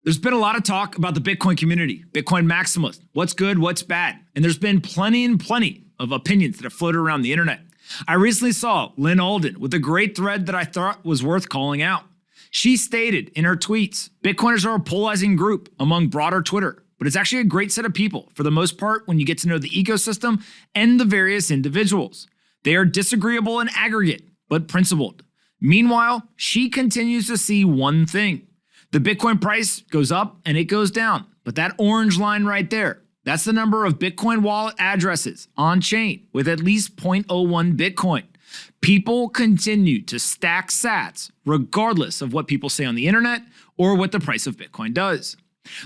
There's been a lot of talk about the Bitcoin community, Bitcoin maximalists, what's good, what's bad. And there's been plenty of opinions that have floated around the internet. I recently saw Lyn Alden with a great thread that I thought was worth calling out. She stated in her tweets, Bitcoiners are a polarizing group among broader Twitter, but it's actually a great set of people for the most part when you get to know the ecosystem and the various individuals. They are disagreeable in aggregate, but principled. Meanwhile, she continues to see one thing. The Bitcoin price goes up and it goes down, but that orange line right there, that's the number of Bitcoin wallet addresses on chain with at least 0.01 Bitcoin. People continue to stack sats regardless of what people say on the internet or what the price of Bitcoin does.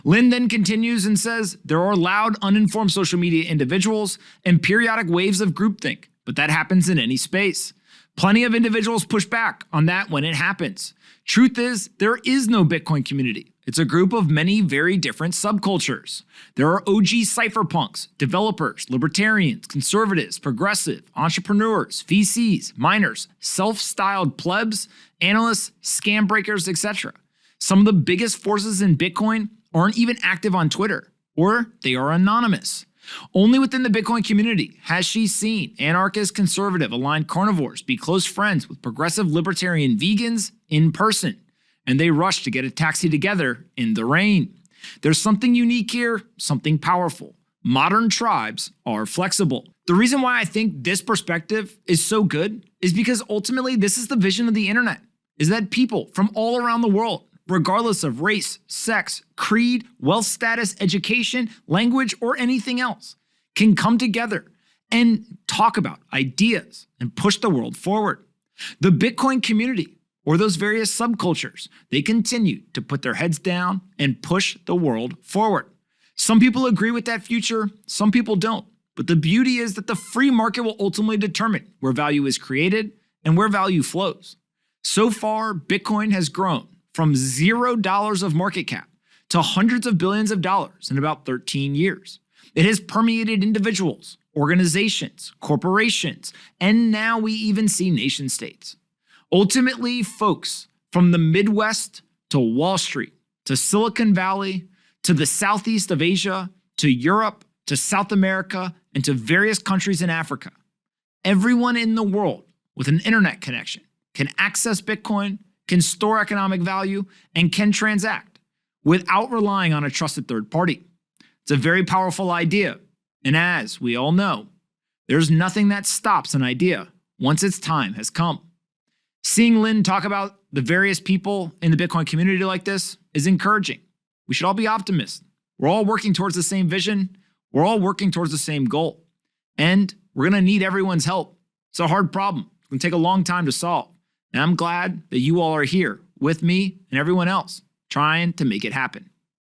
Lyn then continues and says there are loud, uninformed social media individuals and periodic waves of groupthink, but that happens in any space. Plenty of individuals push back on that when it happens. Truth is, there is no Bitcoin community. It's a group of many very different subcultures. There are OG cypherpunks, developers, libertarians, conservatives, progressive, entrepreneurs, VCs, miners, self-styled plebs, analysts, scam breakers, etc. Some of the biggest forces in Bitcoin aren't even active on Twitter, or they are anonymous. Only within the Bitcoin community has she seen anarchist, conservative, aligned carnivores be close friends with progressive libertarian vegans in person, and they rush to get a taxi together in the rain. There's something unique here, something powerful. Modern tribes are flexible. The reason why I think this perspective is so good is because ultimately this is the vision of the internet, is that people from all around the world, regardless of race, sex, creed, wealth status, education, language, or anything else, can come together and talk about ideas and push the world forward. The Bitcoin community, or those various subcultures, they continue to put their heads down and push the world forward. Some people agree with that future, some people don't. But the beauty is that the free market will ultimately determine where value is created and where value flows. So far, Bitcoin has grown from $0 of market cap to hundreds of billions of dollars in about 13 years. It has permeated individuals, organizations, corporations, and now we even see nation states. Ultimately, folks from the Midwest to Wall Street, to Silicon Valley, to the Southeast of Asia, to Europe, to South America, and to various countries in Africa, everyone in the world with an internet connection can access Bitcoin, can store economic value, and can transact without relying on a trusted third party. It's a very powerful idea, and as we all know, there's nothing that stops an idea once its time has come. Seeing Lyn talk about the various people in the Bitcoin community like this is encouraging. We should all be optimists. We're all working towards the same vision. We're all working towards the same goal. And we're going to need everyone's help. It's a hard problem. It's going to take a long time to solve. And I'm glad that you all are here with me and everyone else trying to make it happen.